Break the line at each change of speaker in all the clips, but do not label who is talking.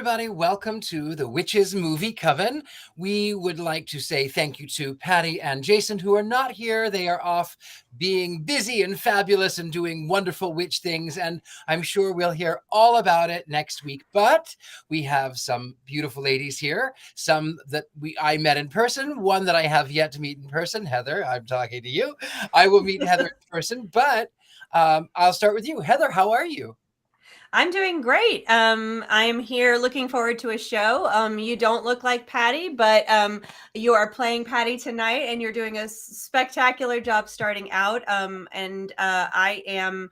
everybody. Welcome to the Witches Movie Coven. We would like to say thank you to Patty and Jason, who are not here. They are off being busy and fabulous and doing wonderful witch things, and I'm sure we'll hear all about it next week. But we have some beautiful ladies here, some that I met in person, one that I have yet to meet in person. Heather, I'm talking to you. I will meet Heather in person, but I'll start with you. Heather, how are you?
I'm doing great. I'm here looking forward to a show. You don't look like Patty, but you are playing Patty tonight, and you're doing a spectacular job starting out. I am.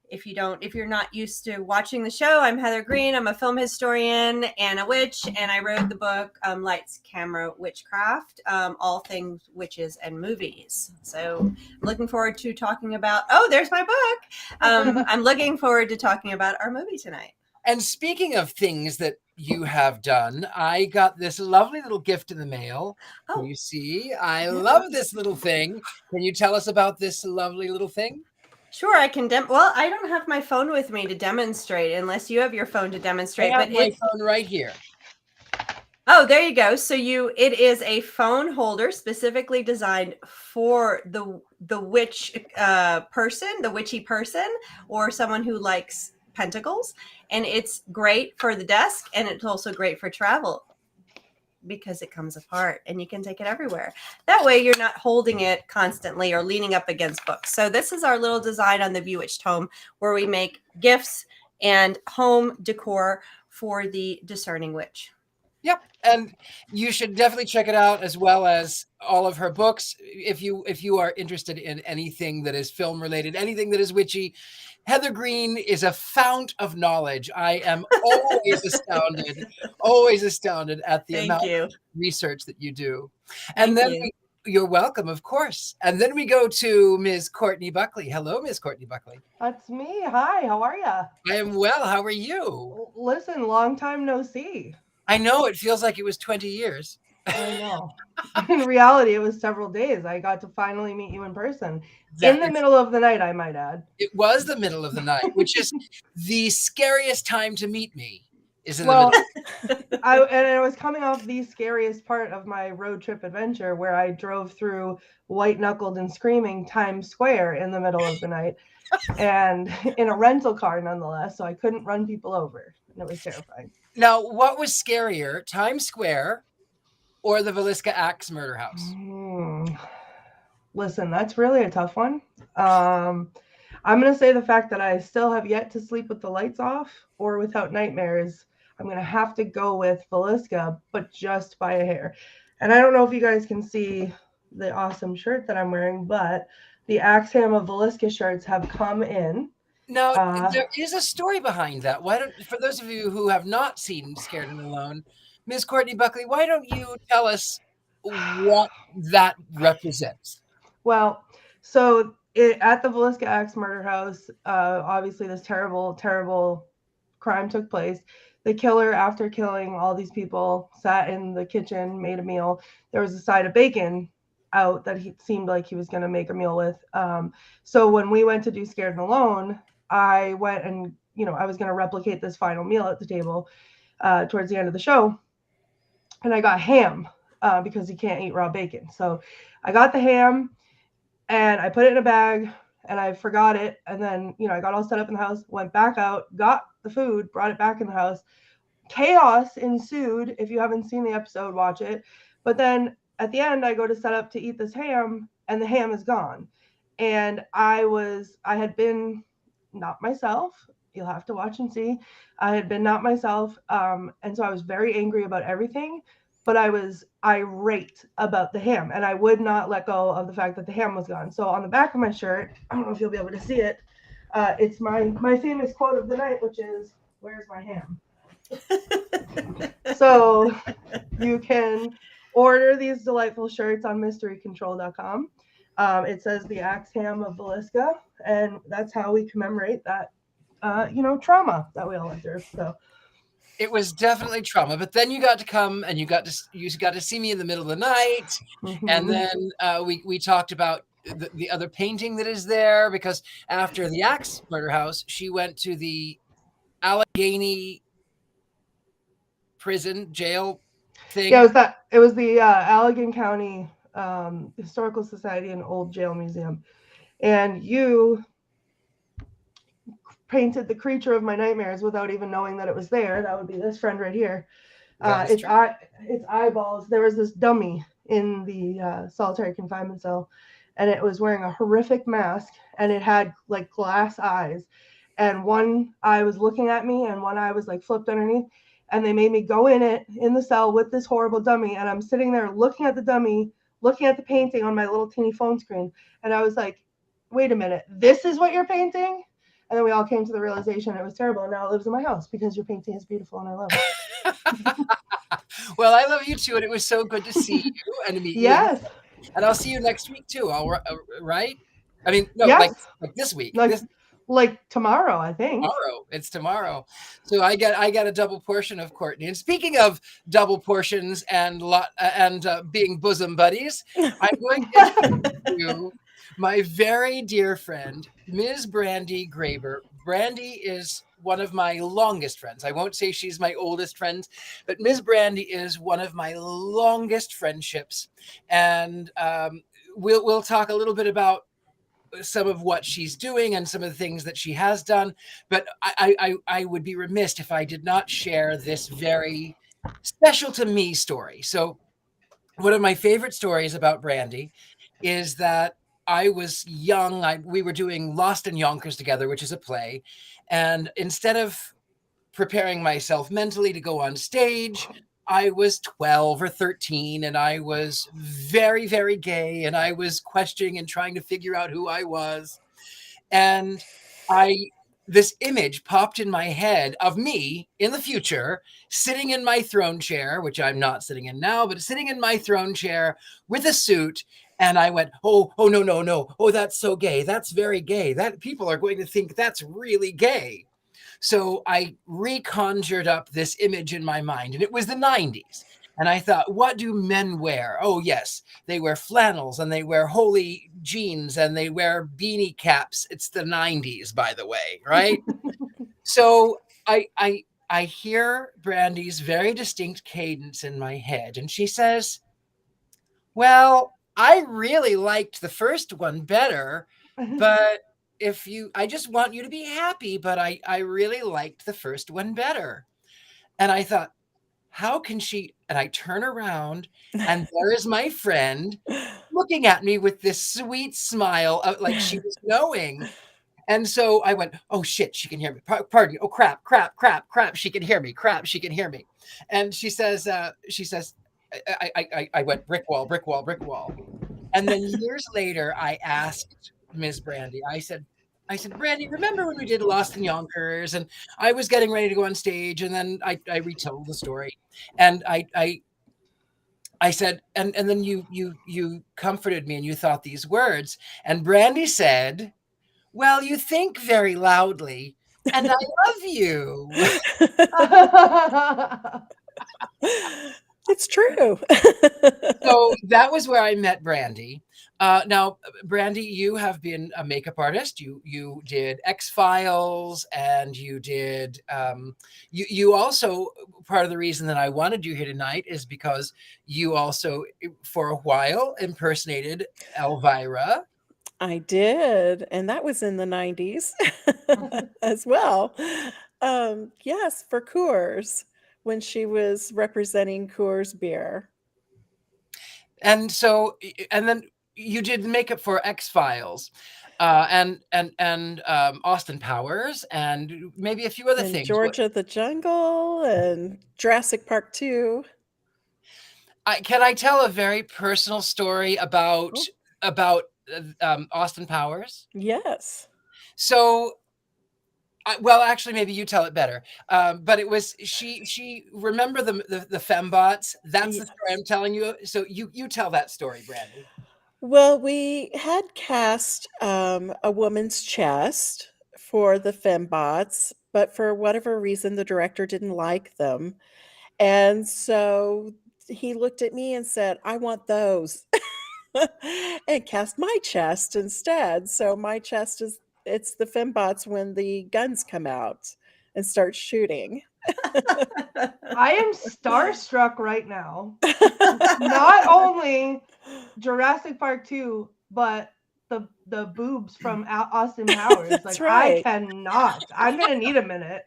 If you're not used to watching the show, I'm Heather Greene. I'm a film historian and a witch, and I wrote the book Lights, Camera, Witchcraft, all things witches and movies. So I'm looking forward to talking about, there's my book. I'm looking forward to talking about our movie tonight.
And speaking of things that you have done, I got this lovely little gift in the mail. Can you see? I love this little thing. Can you tell us about this lovely little thing?
Sure, I can. Well, I don't have my phone with me to demonstrate, unless you have your phone to demonstrate.
I have my phone right here.
Oh, there you go. So it is a phone holder specifically designed for the witch person, the witchy person, or someone who likes pentacles, and it's great for the desk, and it's also great for travel because it comes apart and you can take it everywhere. That way you're not holding it constantly or leaning up against books. So this is our little design on the Bewitched home, where we make gifts and home decor for the discerning witch.
Yep, and you should definitely check it out, as well as all of her books. If you are interested in anything that is film related, anything that is witchy, Heather Greene is a fount of knowledge. I am always astounded at the amount of research that you do. And you're welcome, of course. And then we go to Ms. Courtney Buckley. Hello, Ms. Courtney Buckley.
That's me. Hi, how are you?
I am well. How are you?
Listen, long time no see.
I know, it feels like it was 20 years.
I know. In reality, it was several days. I got to finally meet you in person. In the middle of the night, I might add.
It was the middle of the night, which is the scariest time to meet me. Is in the middle.
I was coming off the scariest part of my road trip adventure, where I drove through white-knuckled and screaming Times Square in the middle of the night, and in a rental car nonetheless, so I couldn't run people over. And it was terrifying.
Now, what was scarier, Times Square or the Villisca Axe murder house?
Listen, that's really a tough one. I'm going to say the fact that I still have yet to sleep with the lights off or without nightmares. I'm going to have to go with Villisca, but just by a hair. And I don't know if you guys can see the awesome shirt that I'm wearing, but the Axeham of Villisca shirts have come in.
Now, there is a story behind that. For those of you who have not seen Scared and Alone, Ms. Courtney Buckley, why don't you tell us what that represents?
Well, so at the Villisca Axe murder house, obviously this terrible, terrible crime took place. The killer, after killing all these people, sat in the kitchen, made a meal. There was a side of bacon out that he seemed like he was going to make a meal with. So when we went to do Scared and Alone, I went and, I was going to replicate this final meal at the table towards the end of the show. And I got ham because you can't eat raw bacon. So I got the ham and I put it in a bag and I forgot it. And then, I got all set up in the house, went back out, got the food, brought it back in the house. Chaos ensued. If you haven't seen the episode, watch it. But then at the end, I go to set up to eat this ham and the ham is gone. And I had been not myself. You'll have to watch and see. I had been not myself. And so I was very angry about everything, but I was irate about the ham and I would not let go of the fact that the ham was gone. So on the back of my shirt, I don't know if you'll be able to see it. It's my famous quote of the night, which is, "Where's my ham?" So you can order these delightful shirts on mysterycontrol.com. It says the Axeham of Villisca, and that's how we commemorate that, trauma that we all went through. So
it was definitely trauma, but then you got to come and you got to see me in the middle of the night, and then we talked about the other painting that is there, because after the Axe murder house, she went to the Allegheny prison jail thing?
Yeah, it was the Allegan County Historical Society and Old Jail Museum, and you painted the creature of my nightmares without even knowing that it was there. That would be this friend right here. Its eyeballs. There was this dummy in the solitary confinement cell, and it was wearing a horrific mask, and it had like glass eyes, and one eye was looking at me, and one eye was like flipped underneath. And they made me go in the cell with this horrible dummy, and I'm sitting there looking at the dummy, looking at the painting on my little teeny phone screen, and I was like, "Wait a minute, this is what you're painting?" And then we all came to the realization it was terrible, and now it lives in my house because your painting is beautiful and I love it.
Well, I love you too, and it was so good to see you and meet
Yes.
you. And I'll see you next week too. Right? I mean, no,
Yes.
like this week.
Like tomorrow, I think.
Tomorrow. It's tomorrow. So I got a double portion of Courtney. And speaking of double portions and being bosom buddies, I'm going to introduce you my very dear friend, Ms. Brandi Graber. Brandi is one of my longest friends. I won't say she's my oldest friend, but Ms. Brandi is one of my longest friendships. And we'll talk a little bit about some of what she's doing and some of the things that she has done. But I would be remiss if I did not share this very special to me story. So one of my favorite stories about Brandi is that I was young. We were doing Lost in Yonkers together, which is a play. And instead of preparing myself mentally to go on stage, I was 12 or 13 and I was very, very gay, and I was questioning and trying to figure out who I was. And this image popped in my head of me in the future, sitting in my throne chair, which I'm not sitting in now, but sitting in my throne chair with a suit. And I went, oh, no. Oh, that's so gay. That's very gay. That people are going to think that's really gay. So I reconjured up this image in my mind, and it was the 90s. And I thought, what do men wear? Oh, yes, they wear flannels and they wear holy jeans and they wear beanie caps. It's the 90s, by the way, right? So I hear Brandi's very distinct cadence in my head, and she says, well, I really liked the first one better, but I just want you to be happy, but I really liked the first one better. And I thought, how can she? And I turn around and there is my friend looking at me with this sweet smile, like she was knowing. And so I went, oh shit, she can hear me. Pardon. Oh crap. She can hear me. Crap, she can hear me. And she says, I went brick wall. And then years later, I asked Ms. Brandi, I said, Brandi, remember when we did Lost in Yonkers and I was getting ready to go on stage, and then I retold the story, and I said, and then you comforted me and you thought these words, and Brandi said, well, you think very loudly, and I love you.
It's true.
So that was where I met Brandi. Now, Brandi, you have been a makeup artist. You did X-Files, and you did. You also, part of the reason that I wanted you here tonight is because you also, for a while, impersonated Elvira.
I did, and that was in the 90s as well. Yes, for Coors, when she was representing Coors beer.
And so, and then you did makeup for X-Files, and Austin Powers, and maybe a few other things.
Georgia the Jungle and Jurassic Park 2.
Can I tell a very personal story about Austin Powers?
Yes.
So, well, actually, maybe you tell it better. But it was she. Remember the fembots? That's the story I'm telling you. So you tell that story, Brandi.
Well, we had cast a woman's chest for the fembots, but for whatever reason, the director didn't like them, and so he looked at me and said, "I want those." And cast my chest instead. So my chest it's the fembots when the guns come out and start shooting.
I am starstruck right now. Not only Jurassic Park 2, but the boobs from Austin Powers.
That's
Like, I
right.
cannot. I'm gonna need a minute.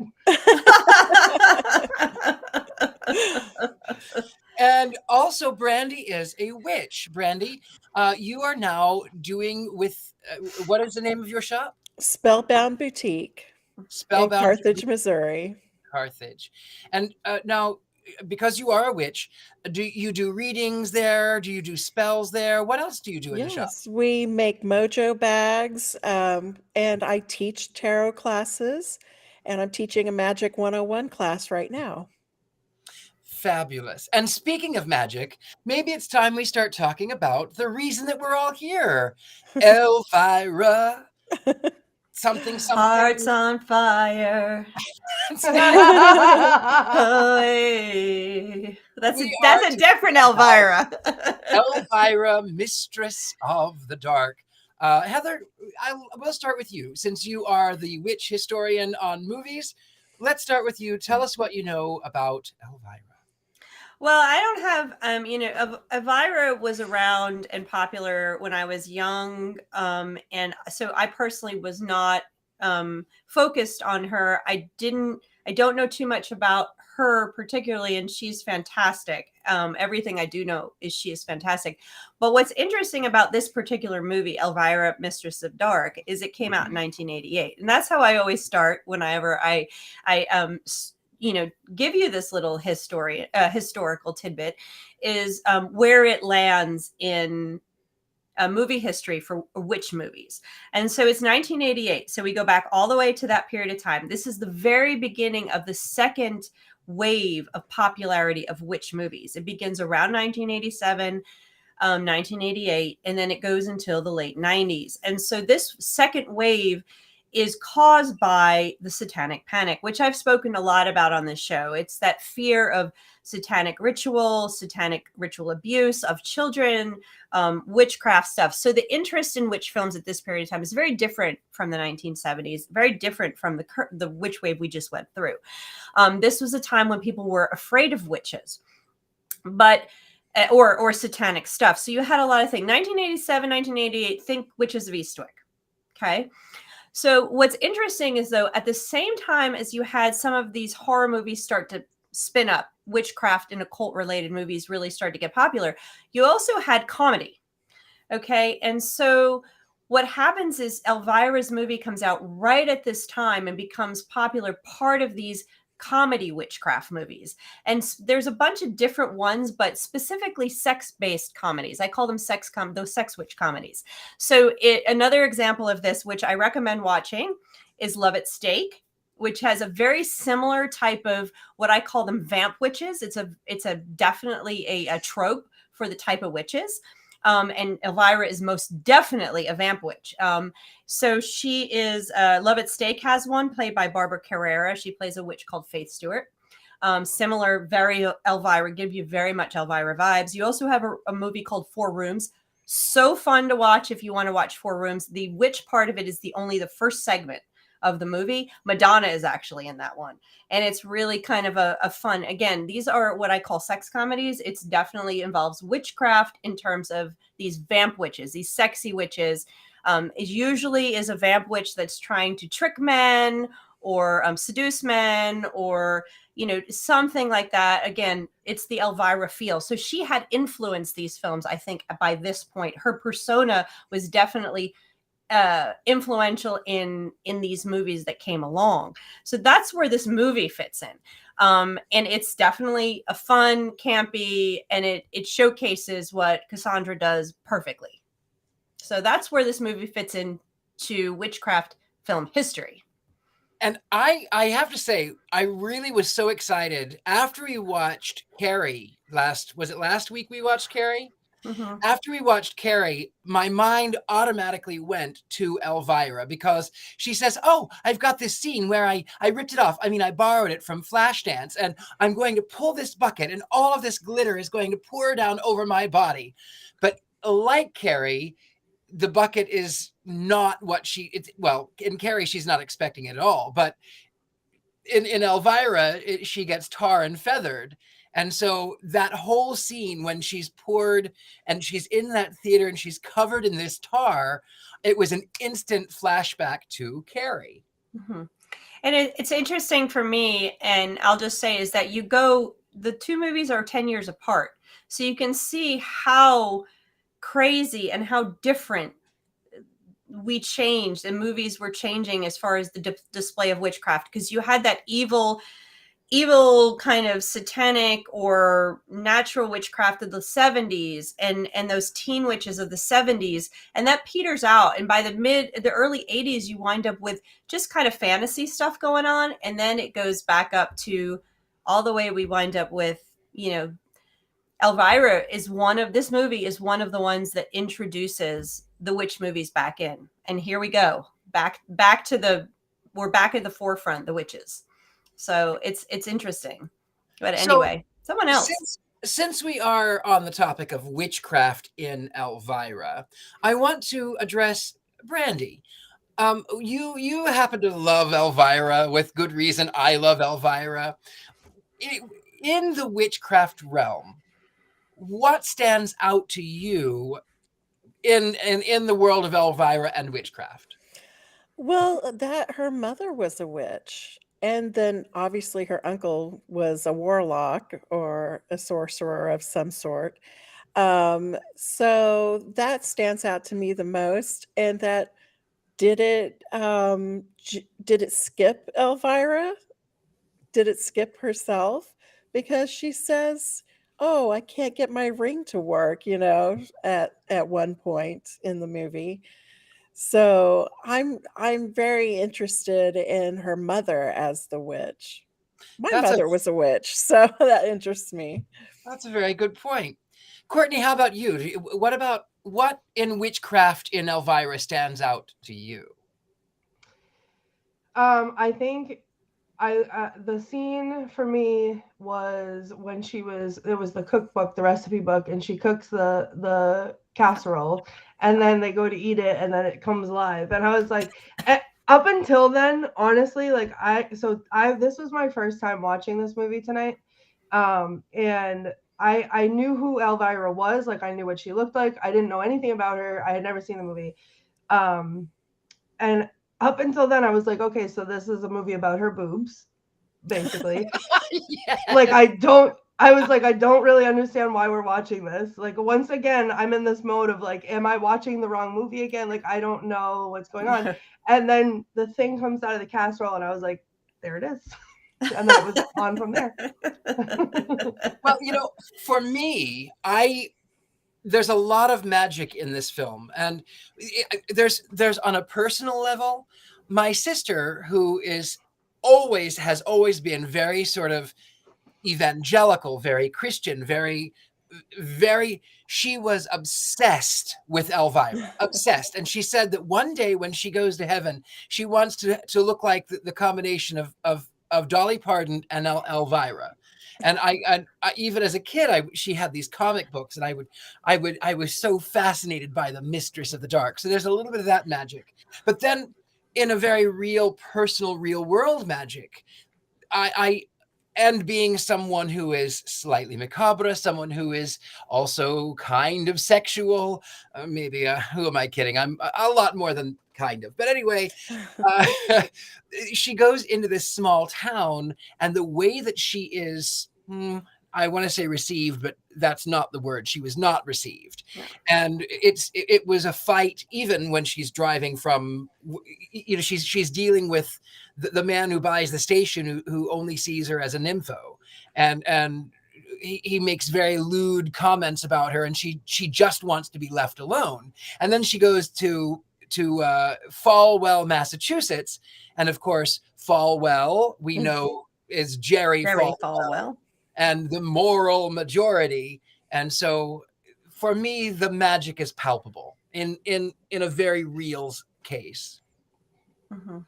And also, Brandi is a witch. Brandi, you are now doing with what is the name of your shop?
Spellbound Boutique in
Spellbound
Carthage, Missouri.
Carthage. And now, because you are a witch, do you do readings there? Do you do spells there? What else do you do in the shop?
Yes, we make mojo bags, and I teach tarot classes, and I'm teaching a Magic 101 class right now.
Fabulous. And speaking of magic, maybe it's time we start talking about the reason that we're all here. Elvira. Something.
Hearts on fire. Hey. That's a different Elvira.
Elvira, Mistress of the Dark. Heather, I will start with you. Since you are the witch historian on movies, let's start with you. Tell us what you know about Elvira.
Well, I don't have, Elvira was around and popular when I was young. And so I personally was not focused on her. I don't know too much about her particularly, and she's fantastic. Everything I do know is she is fantastic. But what's interesting about this particular movie, Elvira, Mistress of Dark, is it came out in 1988. And that's how I always start whenever I give you this little historical tidbit, is where it lands in movie history for witch movies. And so it's 1988. So we go back all the way to that period of time. This is the very beginning of the second wave of popularity of witch movies. It begins around 1987, 1988, and then it goes until the late 90s. And so this second wave is caused by the satanic panic, which I've spoken a lot about on this show. It's that fear of satanic ritual abuse of children, witchcraft stuff. So the interest in witch films at this period of time is very different from the 1970s, very different from the witch wave we just went through. This was a time when people were afraid of witches, but or satanic stuff. So you had a lot of things. 1987, 1988, think Witches of Eastwick. Okay. So what's interesting is, though, at the same time as you had some of these horror movies start to spin up, witchcraft and occult related movies really start to get popular, you also had comedy. Okay. And so what happens is Elvira's movie comes out right at this time and becomes popular part of these comedy witchcraft movies. And there's a bunch of different ones, but specifically sex-based comedies. I call them those sex witch comedies. So another example of this, which I recommend watching, is Love at Stake, which has a very similar type of what I call them vamp witches. It's a definitely a trope for the type of witches. And Elvira is most definitely a vamp witch. So she is, Love at Stake has one played by Barbara Carrera. She plays a witch called Faith Stewart. Similar, very Elvira, give you very much Elvira vibes. You also have a movie called Four Rooms. So fun to watch if you want to watch Four Rooms. The witch part of it is only the first segment of the movie. Madonna is actually in that one. And it's really kind of a fun, again, these are what I call sex comedies. It's definitely involves witchcraft in terms of these vamp witches, these sexy witches. It usually is a vamp witch that's trying to trick men or seduce men or, something like that. Again, it's the Elvira feel. So she had influenced these films, I think, by this point. Her persona was definitely influential in these movies that came along. So that's where this movie fits in. And it's definitely a fun, campy, and it showcases what Cassandra does perfectly. So that's where this movie fits into witchcraft film history.
And I have to say, I really was so excited after we watched Carrie last week we watched Carrie?
Mm-hmm.
After we watched Carrie, my mind automatically went to Elvira because she says, oh, I've got this scene where I ripped it off. I mean, I borrowed it from Flashdance, and I'm going to pull this bucket and all of this glitter is going to pour down over my body. But like Carrie, the bucket is not what well, in Carrie, she's not expecting it at all. But in Elvira, she gets tar and feathered. And so that whole scene when she's poured and she's in that theater and she's covered in this tar, it was an instant flashback to Carrie.
Mm-hmm. And it's interesting for me, and I'll just say, is that the two movies are 10 years apart. So you can see how crazy and how different we changed and movies were changing as far as the display of witchcraft, because you had that evil kind of satanic or natural witchcraft of the 70s and those teen witches of the 70s, and that peters out, and by the early 80s you wind up with just kind of fantasy stuff going on, and then it goes back up to all the way we wind up with, Elvira this movie is one of the ones that introduces the witch movies back in, and here we go we're back at the forefront, the witches. So it's interesting. But anyway, someone else.
Since we are on the topic of witchcraft in Elvira, I want to address Brandi. You happen to love Elvira with good reason. I love Elvira. In the witchcraft realm, what stands out to you in the world of Elvira and witchcraft?
Well, that her mother was a witch. And then obviously her uncle was a warlock or a sorcerer of some sort. So that stands out to me the most. And that did it skip Elvira? Did it skip herself? Because she says, "Oh, I can't get my ring to work," at one point in the movie. So I'm very interested in her mother as the witch. My mother was a witch, so that interests me.
That's a very good point. Courtney, how about you? What in witchcraft in Elvira stands out to you?
I think the scene for me was when it was the cookbook, the recipe book, and she cooks the casserole, and then they go to eat it, and then it comes alive. And I was like, up until then, honestly, this was my first time watching this movie tonight, and I knew who Elvira was. Like, I knew what she looked like. I didn't know anything about her. I had never seen the movie, and up until then, I was like, okay, so this is a movie about her boobs, basically.
Yes.
I was like, I don't really understand why we're watching this. Like, once again, I'm in this mode of like, am I watching the wrong movie again? Like, I don't know what's going on. And then the thing comes out of the casserole, and I was like, there it is. And then it was on from there.
Well, for me, there's a lot of magic in this film, and there's on a personal level, my sister, who has always been very sort of evangelical, very Christian, very she was obsessed with Elvira, obsessed. And she said that one day when she goes to heaven, she wants to look like the combination of Dolly Parton and Elvira. And I even as a kid, she had these comic books, and I was so fascinated by the Mistress of the Dark. So there's a little bit of that magic, but then in a very real, personal, real world magic, and being someone who is slightly macabre, someone who is also kind of sexual, maybe, who am I kidding? I'm a lot more than kind of. But anyway, she goes into this small town, and the way that she is, I want to say received, but that's not the word. She was not received. Yeah. And it was a fight, even when she's driving from, she's dealing with the man who buys the station, who only sees her as a nympho. And he makes very lewd comments about her, and she just wants to be left alone. And then she goes to Falwell, Massachusetts. And of course, Falwell, we know, is Jerry Falwell. And the moral majority. And so for me, the magic is palpable in a very real case.
Mm-hmm.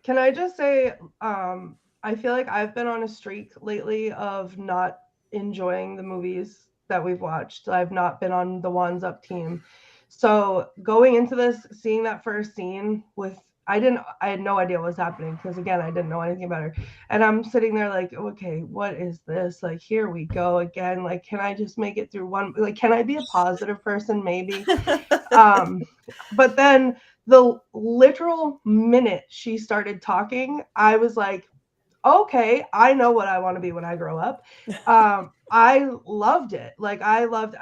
Can I just say, I feel like I've been on a streak lately of not enjoying the movies that we've watched. I've not been on the Wands Up team. So going into this, seeing that first scene with I had no idea what was happening because again, I didn't know anything about her. And I'm sitting there like, okay, what is this? Like, here we go again. Like, can I just make it through one? Like, can I be a positive person? Maybe. But then the literal minute she started talking, I was like, okay, I know what I want to be when I grow up. I loved it. Like,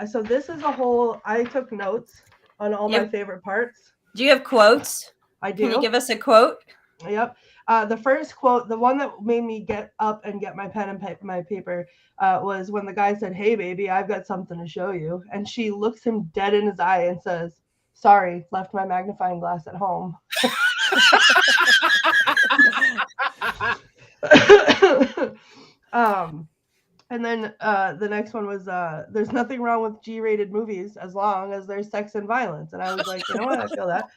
so this is I took notes on all my favorite parts.
Do you have quotes?
I do.
Can you give us a quote?
Yep. The first quote, the one that made me get up and get my pen and my paper, was when the guy said, "Hey, baby, I've got something to show you." And she looks him dead in his eye and says, "Sorry, left my magnifying glass at home." And then the next one was, "There's nothing wrong with G-rated movies as long as there's sex and violence." And I was like, you know what? I feel that.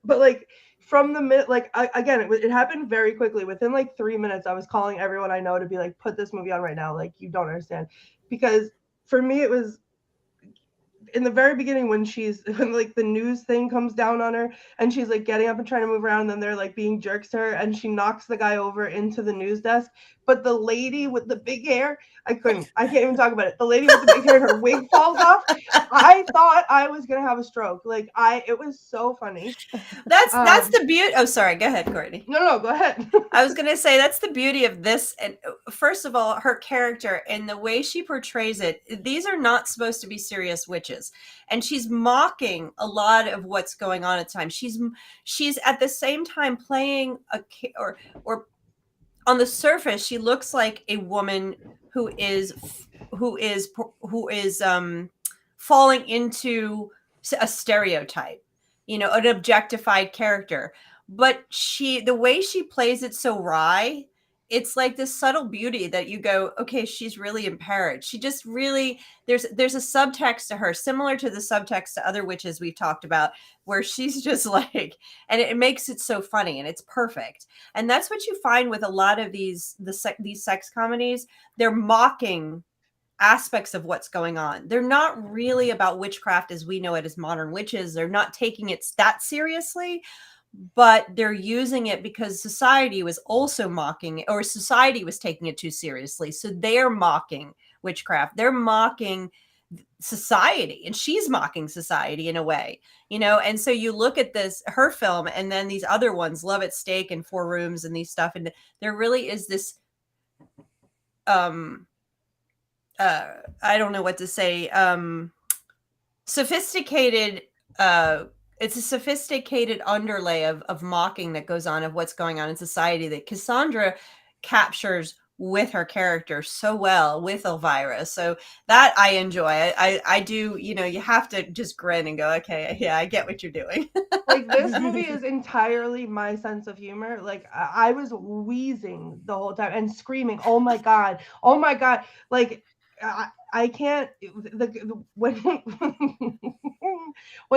But like from the minute, like again, it happened very quickly. Within like 3 minutes, I was calling everyone I know to be like, put this movie on right now. Like, you don't understand. Because for me, it was in the very beginning when like the news thing comes down on her and she's like getting up and trying to move around, and then they're like being jerks to her and she knocks the guy over into the news desk. But the lady with the big hair, I can't even talk about it. The lady with the big hair, her wig falls off. I thought I was gonna have a stroke. Like, it was so funny.
That's the beauty. Oh, sorry. Go ahead, Courtney.
No, go ahead.
I was gonna say that's the beauty of this. And first of all, her character and the way she portrays it. These are not supposed to be serious witches, and she's mocking a lot of what's going on at the time. She's at the same time playing or on the surface, she looks like a woman who is falling into a stereotype, an objectified character. But the way she plays it so wry, it's like this subtle beauty that you go, okay, she's really impaired. She just really, there's a subtext to her, similar to the subtext to other witches we've talked about, where she's just like, and it makes it so funny and it's perfect. And that's what you find with a lot of these sex comedies. They're mocking aspects of what's going on. They're not really about witchcraft as we know it as modern witches. They're not taking it that seriously, but they're using it because society was also mocking it, or society was taking it too seriously. So they're mocking witchcraft. They're mocking society, and she's mocking society in a way, and so you look at her film, and then these other ones, Love at Stake and Four Rooms and these stuff, and there really is this I don't know what to say, sophisticated it's a sophisticated underlay of mocking that goes on of what's going on in society that Cassandra captures with her character so well with Elvira. So that I enjoy. I do, you have to just grin and go, okay, yeah, I get what you're doing.
Like, this movie is entirely my sense of humor. Like, I was wheezing the whole time and screaming, oh my God. Like, I can't, when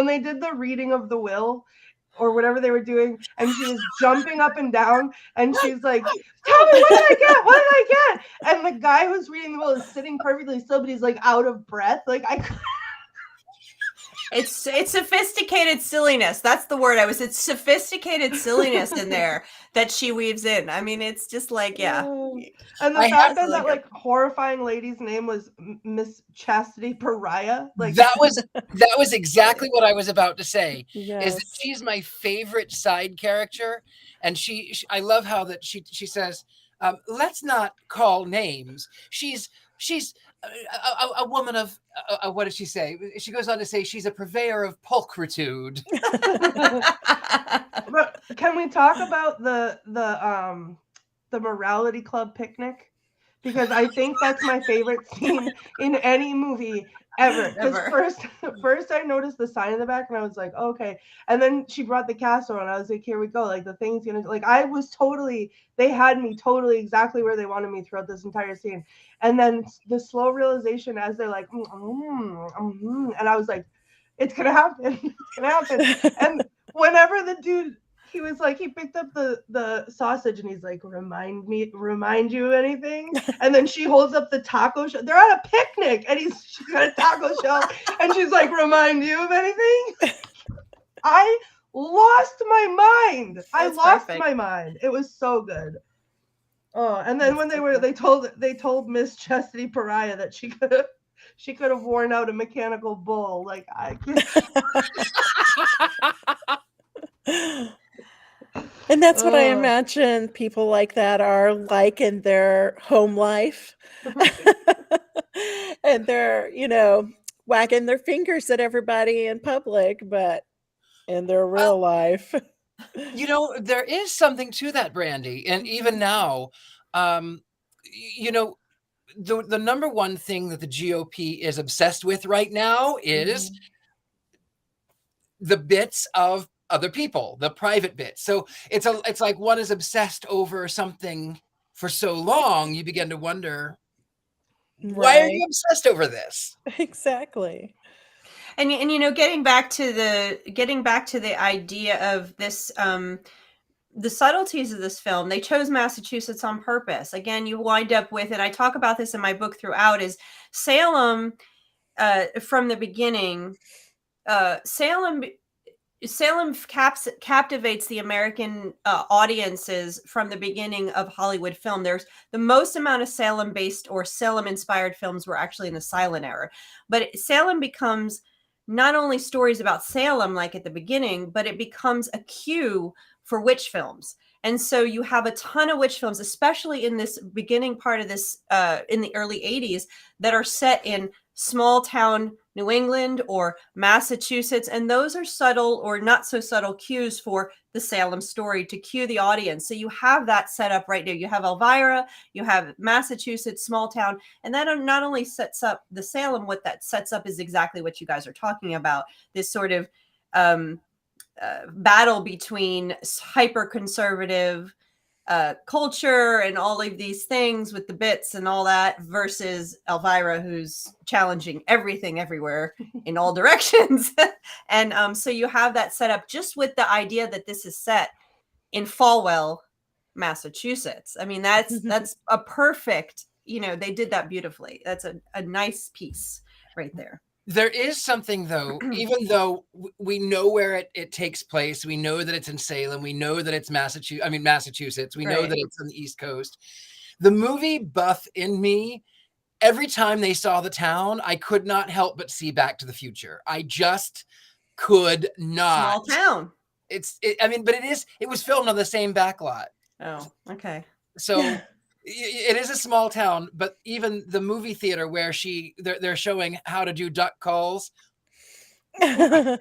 they did the reading of the will or whatever they were doing, and she was jumping up and down, and she's like, tell me, what did I get? And the guy who's reading the will is sitting perfectly still, but he's like out of breath. Like,
It's sophisticated silliness. That's the word it's sophisticated silliness in there that she weaves in. I mean, it's just like, yeah.
And the fact that like horrifying lady's name was Miss Chastity Pariah. Like,
that was exactly what I was about to say.
Yes.
Is that she's my favorite side character, and I love how that she says, let's not call names. She's a woman of what did she say? She goes on to say she's a purveyor of pulchritude.
But can we talk about the morality club picnic? Because I think that's my favorite scene in any movie ever. Because first I noticed the sign in the back and I was like, oh, okay. And then she brought the casserole and I was like, here we go. Like, the thing's gonna, like, they had me totally exactly where they wanted me throughout this entire scene. And then the slow realization as they're like, and I was like, it's gonna happen. And whenever the dude, he was like, he picked up the sausage and he's like, remind you of anything? And then she holds up the taco shell. They're at a picnic and she's got a taco shell and she's like, remind you of anything? I lost my mind. I
That's
lost
perfect.
my mind. It was so good. Oh, and then
That's
when
so
they told Miss Chastity Pariah that she could have worn out a mechanical bull. Like I can't.
And that's what I
Oh.
imagine people like that are like in their home life. And they're, wagging their fingers at everybody in public, but in their real life.
There is something to that, Brandi. And even now, the number one thing that the GOP is obsessed with right now is the bits of other people, the private bits. So it's like one is obsessed over something for so long, you begin to wonder, why are you obsessed over this?
Exactly.
And getting back to the idea of this, the subtleties of this film, they chose Massachusetts on purpose. Again, you wind up with, and I talk about this in my book throughout, is Salem, from the beginning. Salem captivates the American audiences from the beginning of Hollywood film. There's the most amount of Salem-based or Salem-inspired films were actually in the silent era. But Salem becomes not only stories about Salem like at the beginning, but it becomes a cue for witch films. And so you have a ton of witch films, especially in this beginning part of this, in the early 80s, that are set in small town New England or Massachusetts. And those are subtle or not so subtle cues for the Salem story to cue the audience. So you have that set up right now. You have Elvira, you have Massachusetts, small town. And that not only sets up the Salem, what that sets up is exactly what you guys are talking about. This sort of battle between hyper-conservative culture and all of these things with the bits and all that versus Elvira, who's challenging everything everywhere in all directions. And so you have that set up just with the idea that this is set in Falwell, Massachusetts. I mean, that's a perfect, they did that beautifully. That's a nice piece right there.
There is something, though, even though we know where it takes place, we know that it's in Salem, we know that it's Massachusetts, we know that it's on the East Coast. The movie buff in me, every time they saw the town, I could not help but see Back to the Future. I just could not.
Small town.
But it was filmed on the same backlot.
Oh, okay.
So it is a small town, but even the movie theater where they're showing how to do duck calls, and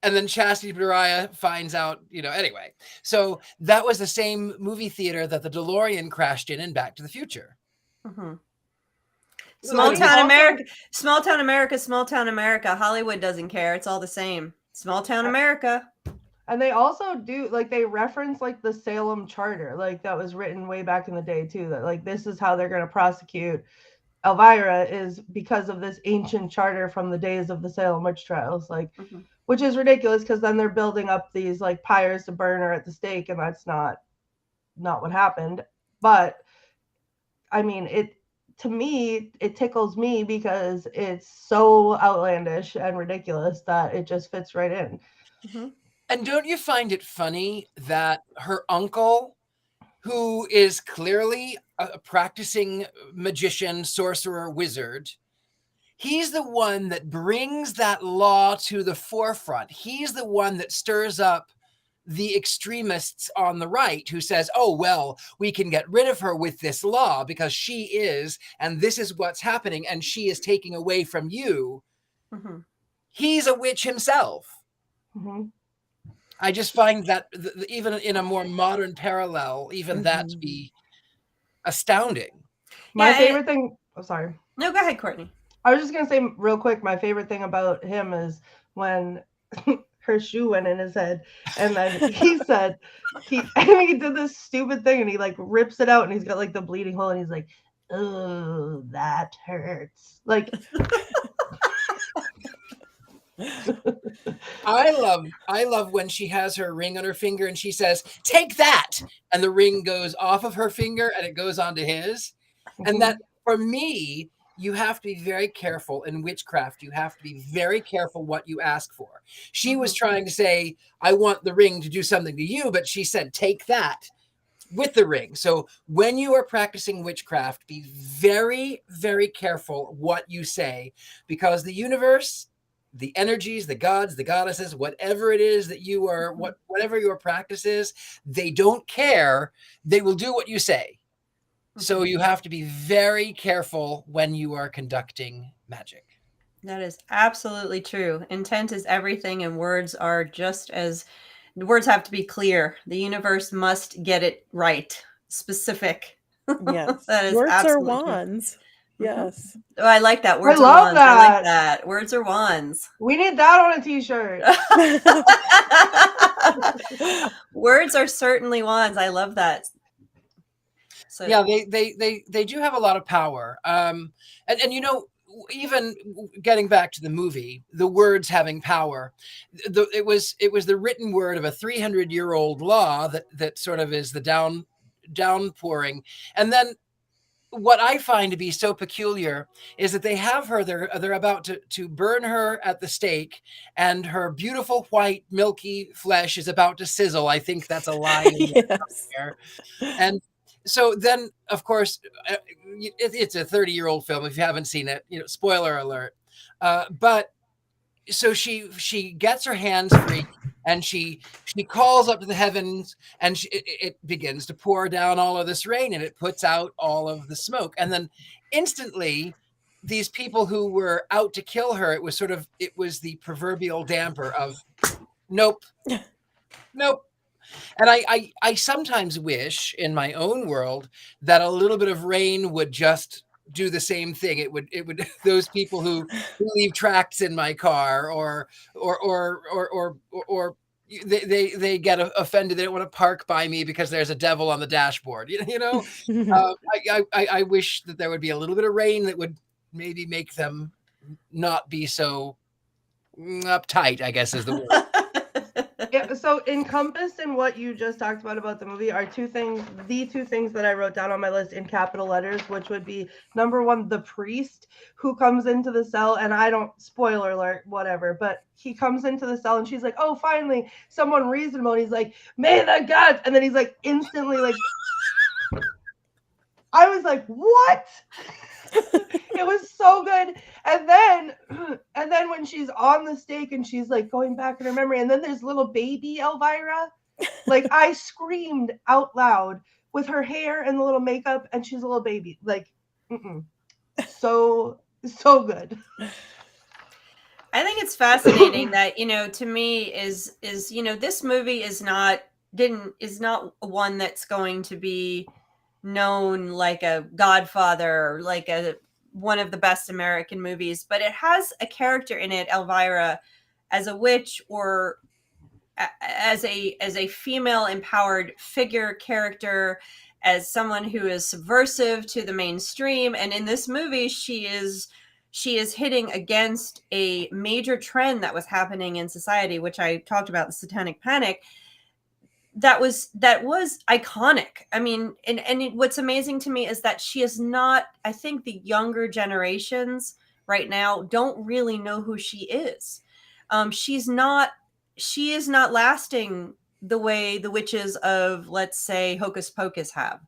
then Chastity Pariah finds out, anyway. So that was the same movie theater that the DeLorean crashed in Back to the Future.
Mm-hmm. Small town America. Hollywood doesn't care. It's all the same. Small town America.
And they also do, they reference, the Salem Charter, that was written way back in the day, too, that, this is how they're going to prosecute Elvira is because of this ancient charter from the days of the Salem witch trials, which is ridiculous because then they're building up these, pyres to burn her at the stake, and that's not what happened. But, I mean, to me, it tickles me because it's so outlandish and ridiculous that it just fits right in.
Mm-hmm.
And don't you find it funny that her uncle, who is clearly a practicing magician, sorcerer, wizard, he's the one that brings that law to the forefront. He's the one that stirs up the extremists on the right who says, oh, well, we can get rid of her with this law because she is, and this is what's happening, and she is taking away from you.
Mm-hmm.
He's a witch himself.
Mm-hmm.
I just find that even in a more modern parallel, even that to be astounding.
My favorite thing... Oh, sorry.
No, go ahead, Courtney.
I was just going to say real quick, my favorite thing about him is when her shoe went in his head, and then he said, he did this stupid thing, and he, rips it out, and he's got, the bleeding hole, and he's like, oh, that hurts.
I love when she has her ring on her finger and she says, take that, and the ring goes off of her finger and it goes onto his. And that, for me, you have to be very careful in witchcraft. You have to be very careful what you ask for. She was trying to say, I want the ring to do something to you, but she said, take that with the ring. So when you are practicing witchcraft, be very, very careful what you say, because the universe, the energies, the gods, the goddesses, whatever it is that you are, whatever your practice is, they don't care. They will do what you say. So you have to be very careful when you are conducting magic.
That is absolutely true. Intent is everything, and words are just as words have to be clear. The universe must get it right, specific.
Yes.
That is
Words are
absolutely true.
wands. Yes.
Oh, I like that. Words are
love
wands. I like
that.
that. Words are wands.
We need that on a t-shirt.
Words are certainly wands. I love that. So
Yeah, they do have a lot of power. And you know, even getting back to the movie, the words having power, it was the written word of a 300-year-old law that sort of is the downpouring. And then what I find to be so peculiar is that they have her, they're about to burn her at the stake, and her beautiful white milky flesh is about to sizzle. I think that's a line
Yes.
there. And so then, of course, it's a 30-year-old film. If you haven't seen it, you know, spoiler alert. But so she gets her hands free, and she calls up to the heavens, and it begins to pour down all of this rain, and it puts out all of the smoke. And then instantly, these people who were out to kill her, it was the proverbial damper of nope. And I sometimes wish in my own world that a little bit of rain would just do the same thing. It would those people who leave tracts in my car or they get offended. They don't want to park by me because there's a devil on the dashboard. You know, I wish that there would be a little bit of rain that would maybe make them not be so uptight, I guess is the word.
Yeah, so encompassed in what you just talked about the movie are the two things that I wrote down on my list in capital letters, which would be number one, the priest who comes into the cell, and I don't, spoiler alert, whatever, but he comes into the cell and she's like, oh, finally, someone reasonable. And he's like, may the gods, and then he's like instantly like, I was like, what? It was so good. And then when she's on the stake and she's like going back in her memory, and then there's little baby Elvira, like I screamed out loud with her hair and the little makeup, and she's a little baby, like so good.
I think it's fascinating that, you know, to me is you know, this movie is not one that's going to be known like a Godfather or like one of the best American movies, but it has a character in it, Elvira, as a witch or as a female empowered figure character, as someone who is subversive to the mainstream. And in this movie, she is hitting against a major trend that was happening in society, which I talked about, the Satanic Panic. That was iconic. I mean, and what's amazing to me is that she is not, I think the younger generations right now don't really know who she is. She is not lasting the way the witches of, let's say, Hocus Pocus have.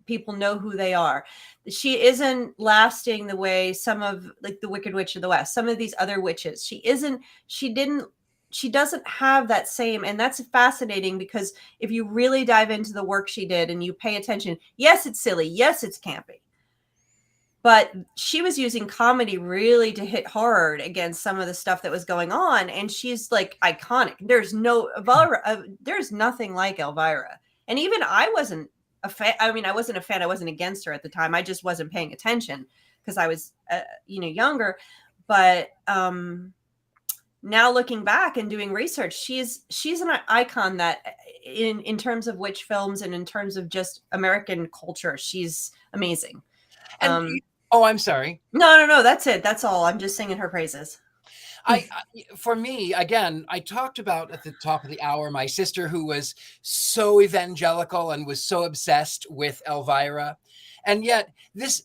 People know who they are. She isn't lasting the way some of, like, the Wicked Witch of the West, some of these other witches. She doesn't have that same, and that's fascinating, because if you really dive into the work she did and you pay attention, yes, it's silly, yes, it's campy, but she was using comedy really to hit hard against some of the stuff that was going on, and she's like iconic. There's nothing like Elvira, and even I wasn't a fan. I mean, I wasn't a fan. I wasn't against her at the time. I just wasn't paying attention because I was, younger, but now looking back and doing research, she's an icon that in terms of witch films and in terms of just American culture, she's amazing.
And I'm sorry.
No, that's it. That's all. I'm just singing her praises.
For me, again, I talked about at the top of the hour, my sister who was so evangelical and was so obsessed with Elvira. And yet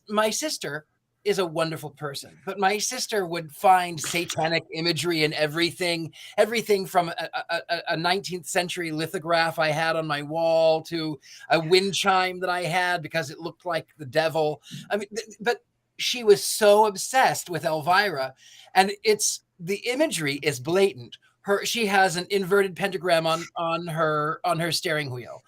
my sister is a wonderful person, but my sister would find satanic imagery in everything from a 19th century lithograph I had on my wall to a wind chime that I had because it looked like the devil. I mean, but she was so obsessed with Elvira, and the imagery is blatant. She has an inverted pentagram on her steering wheel.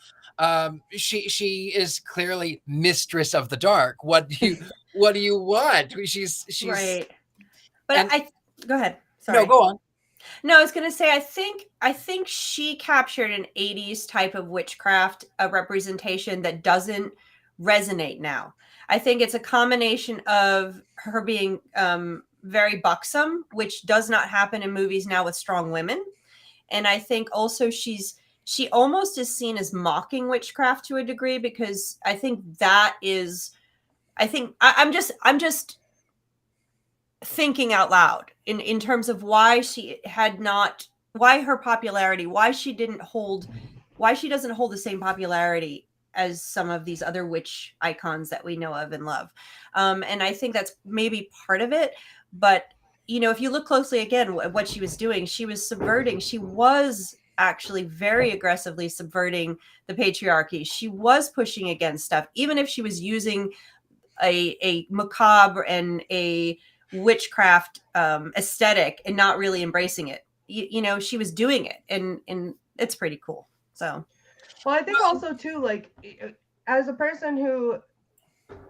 She is clearly mistress of the dark. What do you want? She's
right. But go ahead. Sorry.
No, go on.
No, I was going to say, I think she captured an 80s type of witchcraft, a representation that doesn't resonate now. I think it's a combination of her being very buxom, which does not happen in movies now with strong women. And I think also she almost is seen as mocking witchcraft to a degree, because I think I'm just thinking out loud in terms of why her popularity, why she doesn't hold the same popularity as some of these other witch icons that we know of and love. And I think that's maybe part of it. But, if you look closely again at what she was doing, she was actually very aggressively subverting the patriarchy. She was pushing against stuff, even if she was using a macabre and a witchcraft aesthetic and not really embracing it. She was doing it, and it's pretty cool. So,
well, I think also too, like, as a person who,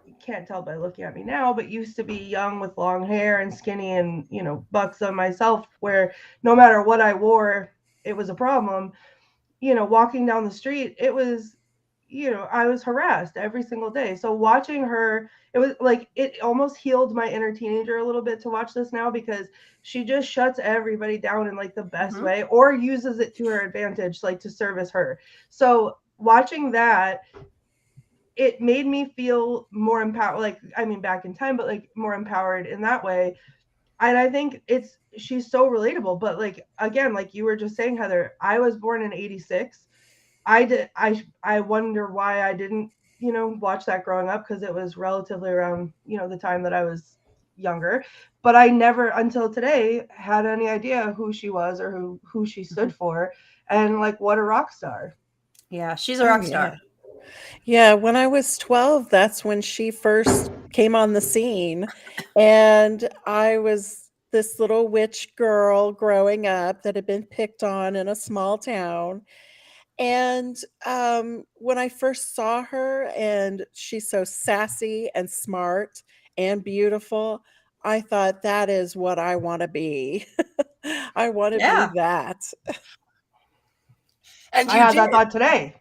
you can't tell by looking at me now, but used to be young with long hair and skinny and buxom myself, where no matter what I wore, it was a problem. Walking down the street, it was, I was harassed every single day. So watching her, it was like, it almost healed my inner teenager a little bit to watch this now, because she just shuts everybody down in like the best way, or uses it to her advantage, like to service her. So watching that, it made me feel more empowered, like, I mean, back in time, but like more empowered in that way. And I think she's so relatable. But like, again, like you were just saying, Heather, I was born in 86. I wonder why I didn't, watch that growing up, because it was relatively around, the time that I was younger. But I never until today had any idea who she was or who she stood for. And like, what a rock star.
Yeah, she's a rock star.
Yeah, when I was 12, that's when she first came on the scene. And I was this little witch girl growing up that had been picked on in a small town. And when I first saw her, and she's so sassy and smart and beautiful, I thought, that is what I want to be. I want to be that.
And I had that thought today.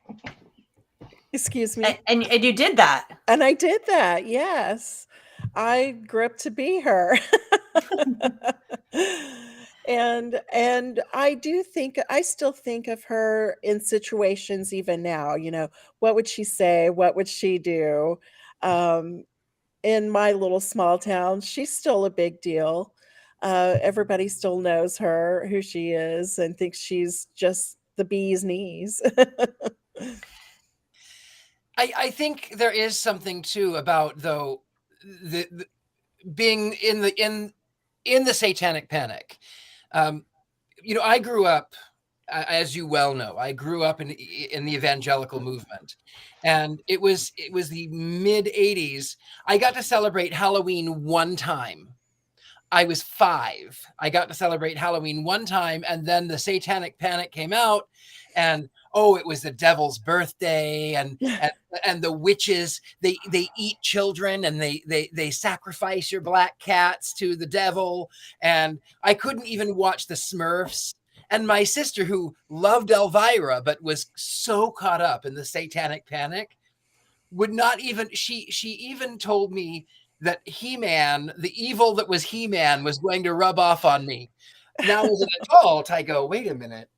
Excuse me.
And you did that.
And I did that, yes. I grew up to be her. And I still think of her in situations even now, what would she say? What would she do? In my little small town, she's still a big deal. Everybody still knows her, who she is, and thinks she's just the bee's knees.
I think there is something too about, though, the being in the satanic panic. I grew up, as you well know, I grew up in the evangelical movement, and it was the mid 80s. I got to celebrate Halloween one time. I was 5. I got to celebrate Halloween one time, and then the satanic panic came out, and it was the devil's birthday, and the witches, they eat children, and they sacrifice your black cats to the devil. And I couldn't even watch the Smurfs. And my sister, who loved Elvira but was so caught up in the satanic panic, would not even, she even told me that He-Man, the evil that was He-Man, was going to rub off on me. Now as an adult, I go, wait a minute.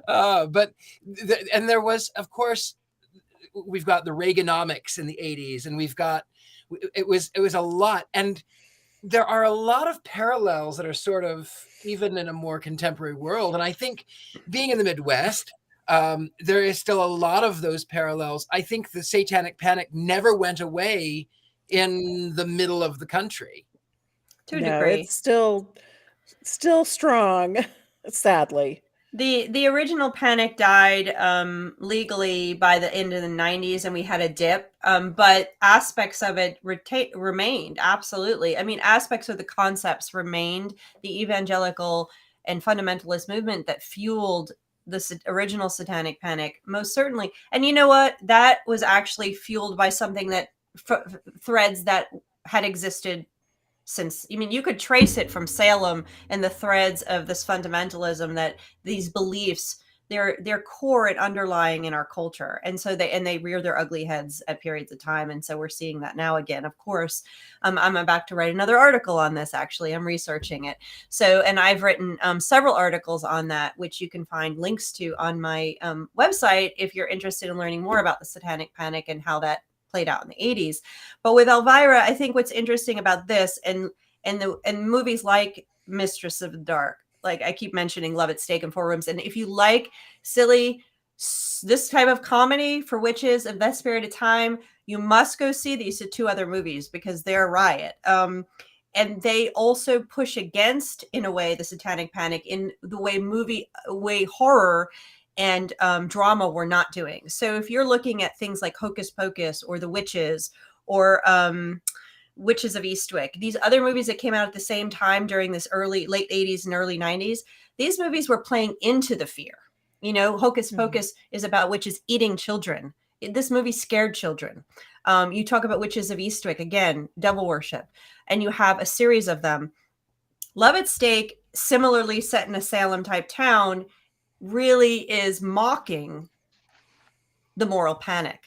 And there was, of course, we've got the Reaganomics in the 80s, and it was a lot. And there are a lot of parallels that are sort of even in a more contemporary world. And I think, being in the Midwest, there is still a lot of those parallels. I think the Satanic Panic never went away in the middle of the country.
To a
No,
degree.
it's still strong, sadly.
The original panic died legally by the end of the 90s, and we had a dip, but aspects of it remained, absolutely. I mean, aspects of the concepts remained. The evangelical and fundamentalist movement that fueled the original Satanic Panic, most certainly. And you know what? That was actually fueled by something that threads that had existed since, I mean, you could trace it from Salem and the threads of this fundamentalism, that these beliefs, they're core and underlying in our culture. And so they rear their ugly heads at periods of time. And so we're seeing that now again, of course. I'm about to write another article on this. Actually, I'm researching it. So, and I've written several articles on that, which you can find links to on my website if you're interested in learning more about the Satanic Panic and how that played out in the 80s. But with Elvira, I think what's interesting about this and movies like Mistress of the Dark, like I keep mentioning Love at Stake and Four Rooms, and if you like silly, this type of comedy for witches of this period of time, you must go see these two other movies because they're a riot. And they also push against, in a way, the Satanic Panic in the way horror and drama were not doing. So if you're looking at things like Hocus Pocus or The Witches or Witches of Eastwick, these other movies that came out at the same time during this late 80s and early 90s, these movies were playing into the fear. You know, Hocus Pocus is about witches eating children. This movie scared children. You talk about Witches of Eastwick, again, devil worship, and you have a series of them. Love at Stake, similarly set in a Salem type town, really is mocking the moral panic.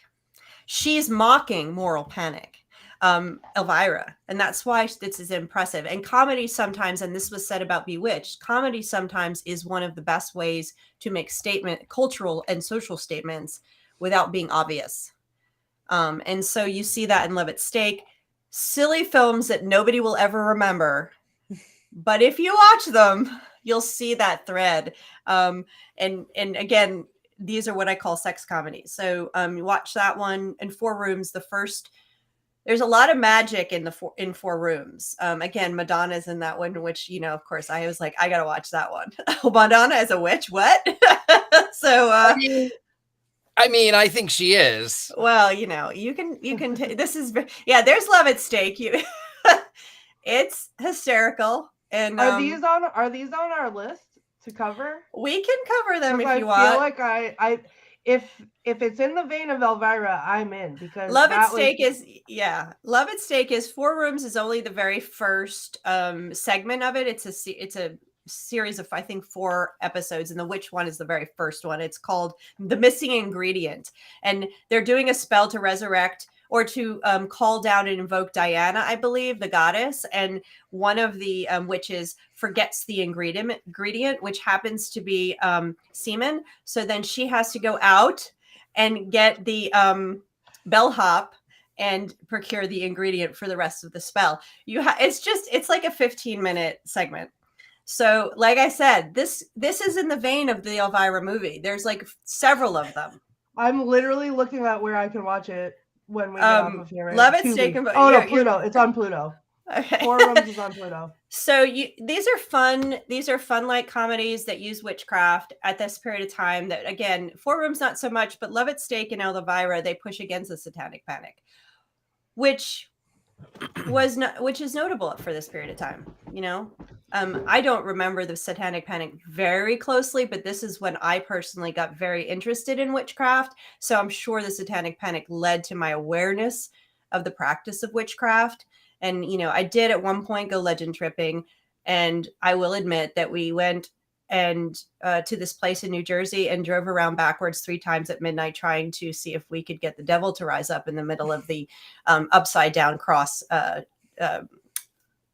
She's mocking moral panic, Elvira, and that's why this is impressive. And comedy sometimes, and this was said about Bewitched, comedy sometimes is one of the best ways to make cultural and social statements without being obvious. And so you see that in Love at Stake, silly films that nobody will ever remember, but if you watch them, you'll see that thread. And again, these are what I call sex comedies. So you watch that one. In Four Rooms, there's a lot of magic in Four Rooms. Again, Madonna's in that one, which, you know, of course, I was like, I got to watch that one. Oh, Madonna as a witch? What? So,
I mean, I think she is.
Well, you know, you can, this is, yeah, there's Love at Stake. It's hysterical. And
are these on our list to cover?
We can cover them if you want.
I feel like I if it's in the vein of Elvira, I'm in, because
Love at Stake is Four Rooms is only the very first segment of it. It's a series of, I think, 4 episodes, and the witch one is the very first one. It's called The Missing Ingredient, and they're doing a spell to resurrect or to call down and invoke Diana, I believe, the goddess. And one of the witches forgets the ingredient, which happens to be semen. So then she has to go out and get the bellhop and procure the ingredient for the rest of the spell. It's like a 15-minute segment. So like I said, this is in the vein of the Elvira movie. There's like several of them.
I'm literally looking at where I can watch it when we get off of here. Right?
Love at Stake.
No, Pluto. It's on Pluto.
Okay.
Four Rooms is on Pluto.
So these are fun like comedies that use witchcraft at this period of time. That, again, Four Rooms not so much, but Love at Stake and Elvira, they push against the Satanic Panic, which is notable for this period of time. You know, I don't remember the Satanic Panic very closely, but this is when I personally got very interested in witchcraft. So I'm sure the Satanic Panic led to my awareness of the practice of witchcraft. And, you know, I did at one point go legend tripping, and I will admit that we went to this place in New Jersey and drove around backwards 3 times at midnight trying to see if we could get the devil to rise up in the middle of the upside down cross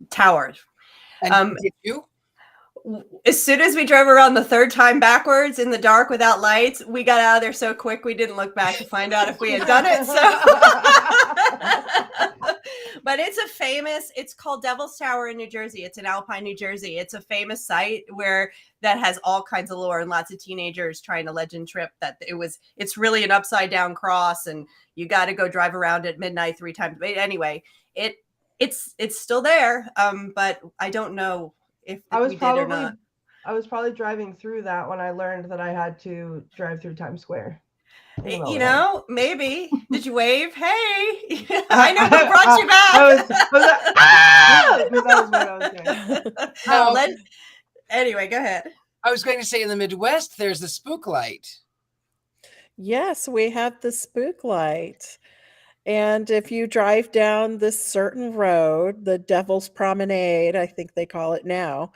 tower.
And did you?
As soon as we drove around the 3rd time backwards in the dark without lights, we got out of there so quick we didn't look back to find out if we had done it. So, But it's called Devil's Tower in New Jersey. It's in Alpine, New Jersey. It's a famous site that has all kinds of lore and lots of teenagers trying to legend trip that it's really an upside down cross and you got to go drive around at midnight 3 times. But anyway, it's still there. But I don't know if we did or not.
I was probably driving through that when I learned that I had to drive through Times Square.
You know, maybe. Did you wave? Hey, I know who brought you back.
That was what I was saying.
Anyway, go ahead.
I was going to say in the Midwest, there's the spook light.
Yes, we have the spook light. And if you drive down this certain road, the Devil's Promenade, I think they call it now,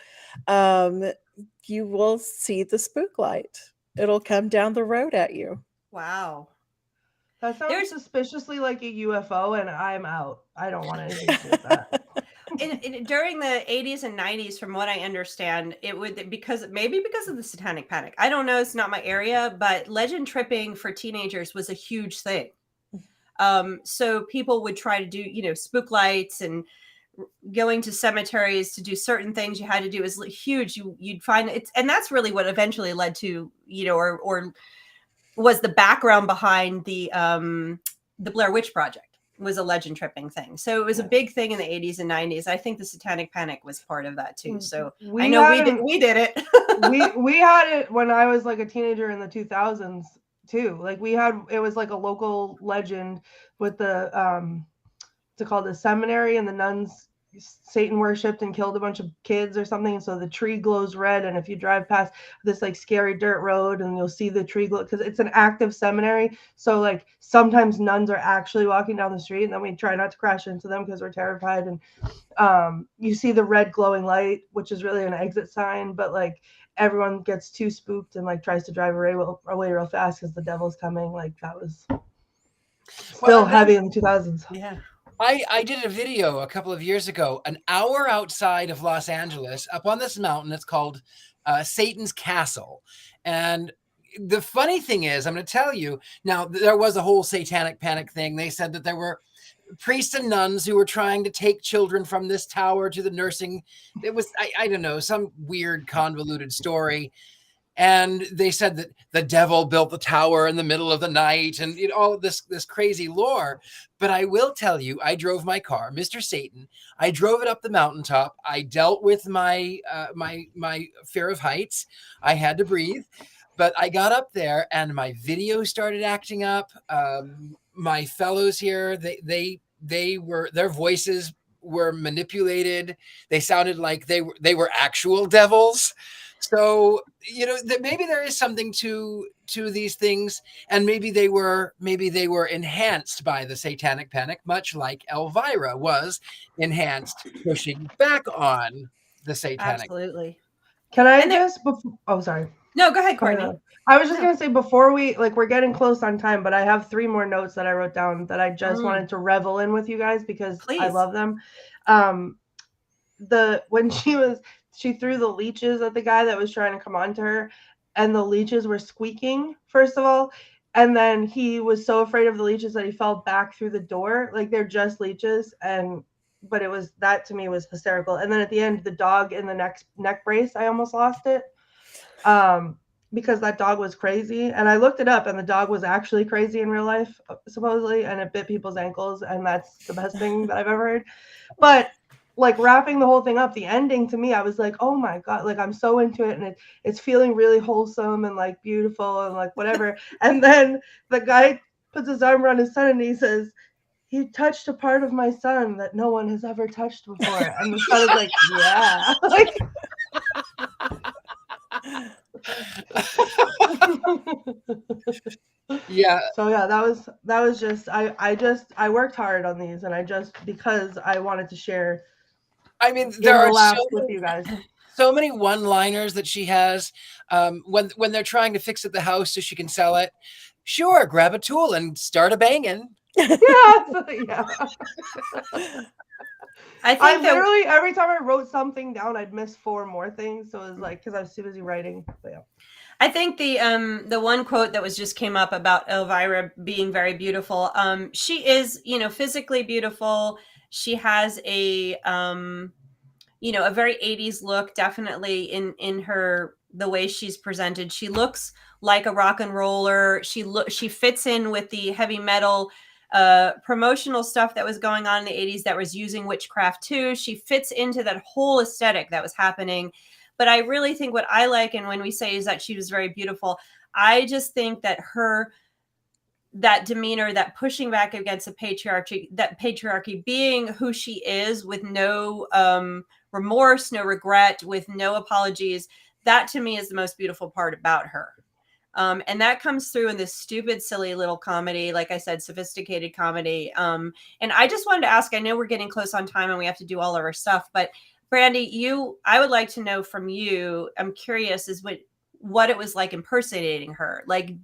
you will see the spook light. It'll come down the road at you.
Wow.
That sounds suspiciously like a UFO, and I'm out. I don't want anything to do with that.
During the 80s and 90s, from what I understand, it would because of the Satanic Panic. I don't know, it's not my area, but legend tripping for teenagers was a huge thing. So people would try to do, spook lights and going to cemeteries to do certain things you had to do is huge. You'd find it, and that's really what eventually led to, or was the background behind the Blair Witch Project was a legend tripping thing. So it was a big thing in the 80s and 90s. I think the Satanic Panic was part of that too. So we did it.
we had it when I was like a teenager in the 2000s too. Like it was like a local legend with the called the seminary, and the nuns Satan worshipped and killed a bunch of kids or something, and so the tree glows red, and if you drive past this like scary dirt road and you'll see the tree glow because it's an active seminary, so like sometimes nuns are actually walking down the street and then we try not to crash into them because we're terrified, and you see the red glowing light, which is really an exit sign, but like everyone gets too spooked and like tries to drive away real fast because the devil's coming. Like that was still heavy in the 2000s.
Yeah.
I did a video a couple of years ago, an hour outside of Los Angeles, up on this mountain. It's called Satan's Castle. And the funny thing is, I'm going to tell you, now there was a whole Satanic Panic thing. They said that there were priests and nuns who were trying to take children from this tower to the nursing. It was, I don't know, some weird convoluted story. And they said that the devil built the tower in the middle of the night and all this crazy lore. But I will tell you, I drove my car, Mr. Satan. I drove it up the mountaintop. I dealt with my my fear of heights. I had to breathe. But I got up there and my video started acting up. My fellows here, their voices were manipulated. They sounded like they were actual devils. So, that maybe there is something to these things, and maybe they were enhanced by the Satanic Panic, much like Elvira was enhanced, pushing back on the Satanic.
Absolutely.
Can I sorry.
No, go ahead, Courtney.
I was just going to say before we're getting close on time, but I have 3 more notes that I wrote down that I just wanted to revel in with you guys because I love them. When she threw the leeches at the guy that was trying to come on to her, and the leeches were squeaking, first of all. And then he was so afraid of the leeches that he fell back through the door. Like they're just leeches. But that to me was hysterical. And then at the end, the dog in the neck brace, I almost lost it. Because that dog was crazy. And I looked it up, and the dog was actually crazy in real life, supposedly. And it bit people's ankles. And that's the best thing that I've ever heard. But like wrapping the whole thing up, the ending to me, I was like, oh my God, like I'm so into it, and it's feeling really wholesome and like beautiful and like whatever. And then the guy puts his arm around his son and he says, he touched a part of my son that no one has ever touched before. And the son is like, yeah.
Yeah.
So yeah, that was just I worked hard on these, and because I wanted to share.
I mean, there are
with you guys.
So many one-liners that she has when they're trying to fix at the house so she can sell it. Sure, grab a tool and start a banging.
Yeah. I think literally every time I wrote something down, I'd miss 4 more things. So it was like because I was too busy writing. But yeah.
I think the one quote that just came up about Elvira being very beautiful. She is, physically beautiful. She has a a very 80s look, definitely in her, the way she's presented. She looks like a rock and roller. She fits in with the heavy metal promotional stuff that was going on in the 80s that was using witchcraft too. She fits into that whole aesthetic that was happening. But I really think what I like, and when we say is that she was very beautiful, I just think that that demeanor, that pushing back against the patriarchy, being who she is with no remorse, no regret, with no apologies, that to me is the most beautiful part about her. And that comes through in this stupid, silly little comedy, like I said, sophisticated comedy. And I just wanted to ask, I know we're getting close on time and we have to do all of our stuff, but Brandi, I would like to know from you, I'm curious, is what it was like impersonating her. Like,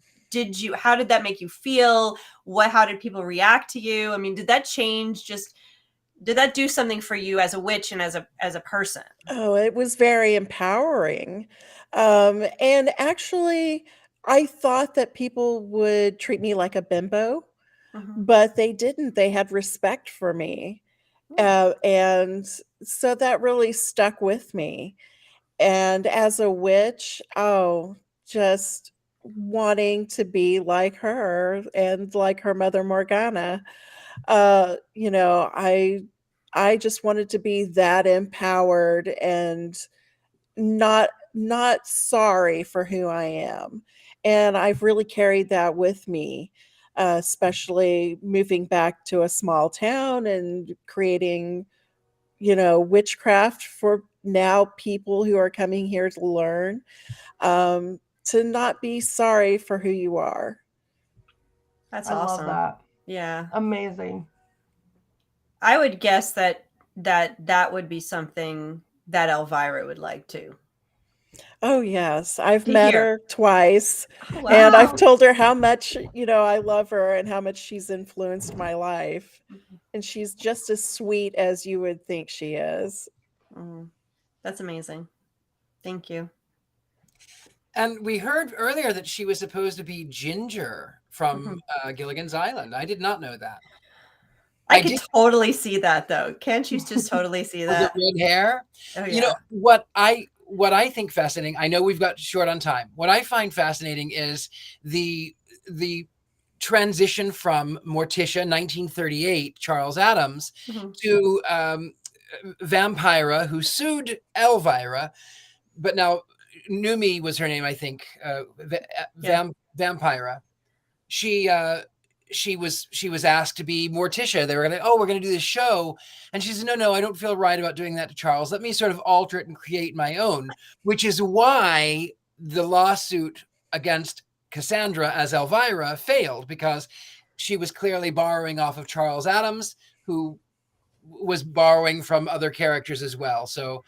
how did that make you feel? How did people react to you? I mean, did that change, did that do something for you as a witch and as a person?
Oh, it was very empowering. And actually, I thought that people would treat me like a bimbo, but they didn't. They had respect for me. And so that really stuck with me. And as a witch, just wanting to be like her and like her mother Morgana. I just wanted to be that empowered and not sorry for who I am. And I've really carried that with me, especially moving back to a small town and creating, witchcraft for now people who are coming here to learn, to not be sorry for who you are.
That's
I
awesome.
love that.
Yeah.
Amazing.
I would guess that would be something that Elvira would like too.
Oh, yes. I've met her twice,
wow.
and I've told her how much, I love her and how much she's influenced my life. And she's just as sweet as you would think she is.
That's amazing. Thank you.
And we heard earlier that she was supposed to be Ginger from Gilligan's Island. I did not know that.
I could totally see that, though. Can't you just totally see that?
With the red hair.
Oh, yeah.
You know, what I think fascinating, I know we've got short on time. What I find fascinating is the transition from Morticia, 1938, Charles Adams, to Vampira, who sued Elvira, but now Numi was her name, I think. Vampira. She was asked to be Morticia. They were we're gonna do this show, and she said, no, I don't feel right about doing that to Charles. Let me sort of alter it and create my own, which is why the lawsuit against Cassandra as Elvira failed, because she was clearly borrowing off of Charles Adams, who was borrowing from other characters as well. So,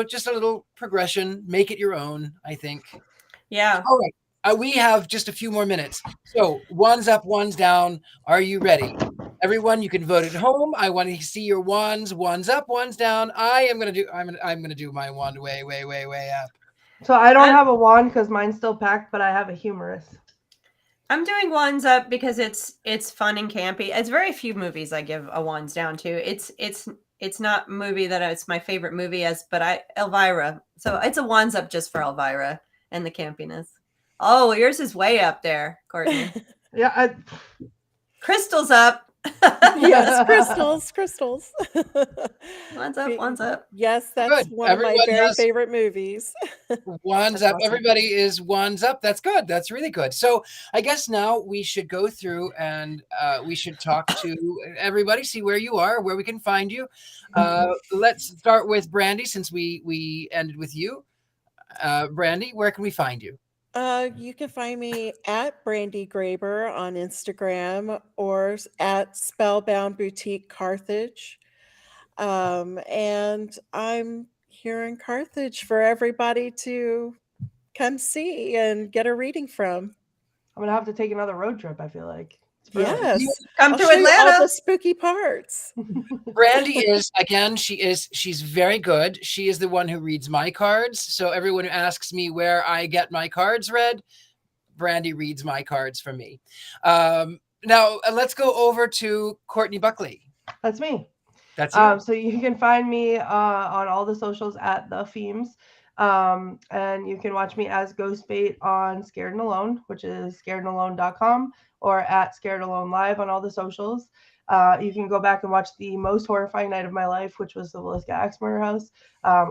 just a little progression, make it your own, I think.
Yeah.
All right. We have just a few more minutes. So one's up, one's down. Are you ready? Everyone, you can vote at home. I want to see your wands. One's up, one's down. I'm gonna do my wand way up.
So I don't have a wand because mine's still packed, but I have a humorous.
I'm doing wands up because it's fun and campy. It's very few movies I give a wands down to. It's not a movie that it's my favorite movie Elvira. So it's a wands up just for Elvira and the campiness. Oh, yours is way up there, Courtney.
Yeah.
Crystal's up.
Yes, crystals.
One's up.
Yes, that's one of my very favorite movies.
One's up. Awesome. Everybody is one's up. That's good. That's really good. So I guess now we should go through and we should talk to everybody, see where you are, where we can find you. Let's start with Brandi, since we ended with you. Brandi, where can we find you?
You can find me at Brandi Graber on Instagram or at Spellbound Boutique Carthage. And I'm here in Carthage for everybody to come see and get a reading from.
I'm going to have to take another road trip, I feel like.
Yes.
Come to Atlanta.
All the spooky parts.
Brandi is, again, she's very good. She is the one who reads my cards. So everyone who asks me where I get my cards read, Brandi reads my cards for me. Now let's go over to Courtney Buckley.
That's me.
That's you.
So you can find me on all the socials at the Themes. And you can watch me as Ghostbait on Scared and Alone, which is scaredandalone.com, or at Scared Alone Live on all the socials. You can go back and watch the most horrifying night of my life, which was the Villisca Axe Murder House,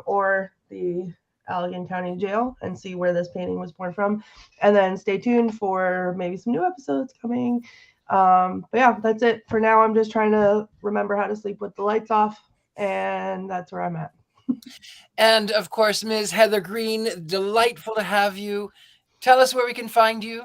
or the Allegan County Jail, and see where this painting was born from. And then stay tuned for maybe some new episodes coming. But yeah, that's it for now. I'm just trying to remember how to sleep with the lights off, and that's where I'm at.
And of course, Ms. Heather Greene, delightful to have you. Tell us where we can find you.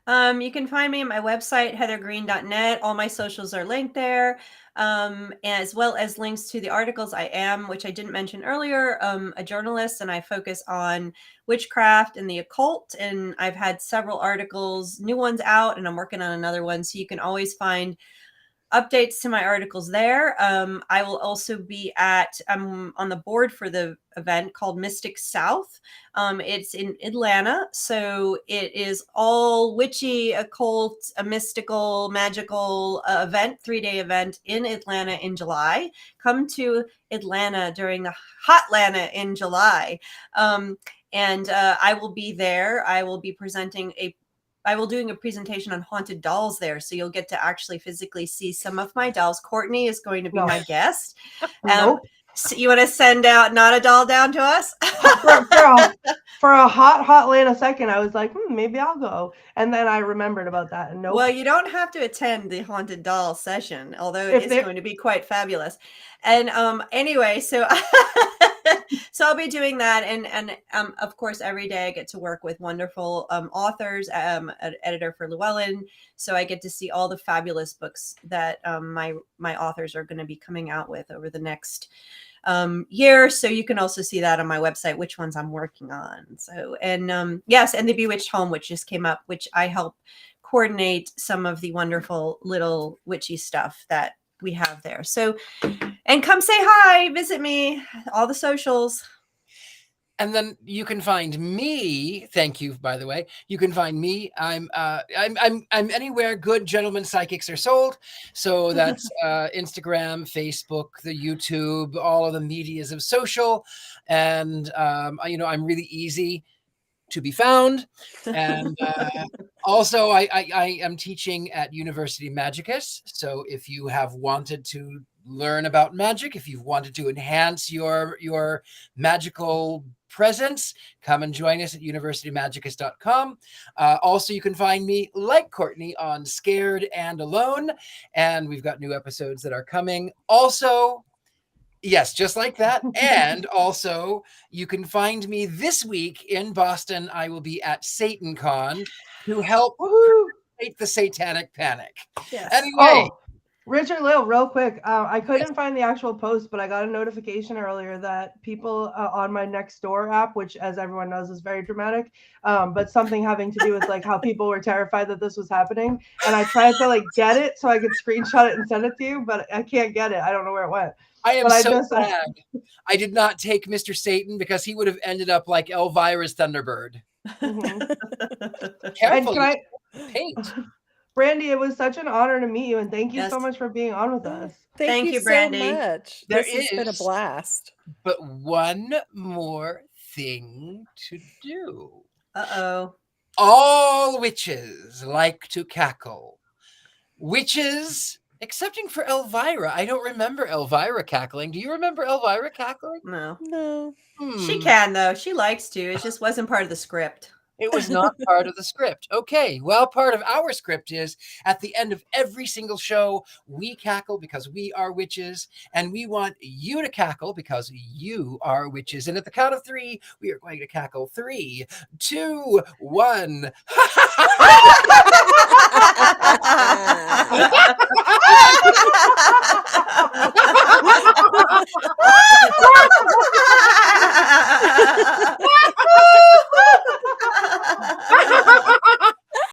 You can find me at my website, heathergreene.net. All my socials are linked there, as well as links to the articles. I am, which I didn't mention earlier, a journalist, and I focus on witchcraft and the occult. And I've had several articles, new ones out, and I'm working on another one. So you can always find updates to my articles there. I will also be I'm on the board for the event called Mystic South. It's in Atlanta. So it is all witchy, occult, a mystical, magical event, 3-day event in Atlanta in July. Come to Atlanta during the hot Atlanta in July. And I will be there. I will be doing a presentation on haunted dolls there. So you'll get to actually physically see some of my dolls. Courtney is going to be my guest.
Nope.
So you want to send out not a doll down to us?
for a hot Atlanta second, I was like, maybe I'll go. And then I remembered about that. And nope.
Well, you don't have to attend the haunted doll session, although it is going to be quite fabulous. And anyway, so so I'll be doing that, and of course, every day I get to work with wonderful authors. An editor for Llewellyn, so I get to see all the fabulous books that my authors are going to be coming out with over the next year. So you can also see that on my website, which ones I'm working on. So, and yes, and the Bewitched Home, which just came up, which I help coordinate some of the wonderful little witchy stuff that we have there. So, and come say hi, visit me, all the socials.
And then you can find me. Thank you, by the way. You can find me. I'm anywhere good gentlemen psychics are sold. So that's Instagram, Facebook, the YouTube, all of the medias of social. And I'm really easy to be found. And also I am teaching at University Magicus. So if you have wanted to learn about magic, if you've wanted to enhance your magical presence, come and join us at universitymagicus.com. Also, you can find me, like Courtney, on Scared and Alone, and we've got new episodes that are coming. Also, yes, just like that. And also, you can find me this week in Boston. I will be at SatanCon to help create the satanic panic.
Yes.
Anyway.
Richard-Lael, real quick. I couldn't find the actual post, but I got a notification earlier that people on my Nextdoor app, which, as everyone knows, is very dramatic, but something having to do with like how people were terrified that this was happening. And I tried to get it so I could screenshot it and send it to you, but I can't get it. I don't know where it went.
I am glad I did not take Mr. Satan, because he would have ended up like Elvira's Thunderbird.
Mm-hmm.
Careful, paint.
Brandi, it was such an honor to meet you, and thank you so much for being on with us.
Thank you, Brandi.
So much.
This
has been a blast.
But one more thing to do.
Uh-oh.
All witches like to cackle. Witches, excepting for Elvira. I don't remember Elvira cackling. Do you remember Elvira cackling?
No. She can, though. She likes to. It just wasn't part of the script.
It was not part of the script. Okay, well, part of our script is at the end of every single show, we cackle because we are witches, and we want you to cackle because you are witches. And at the count of 3, we are going to cackle. 3, 2, 1.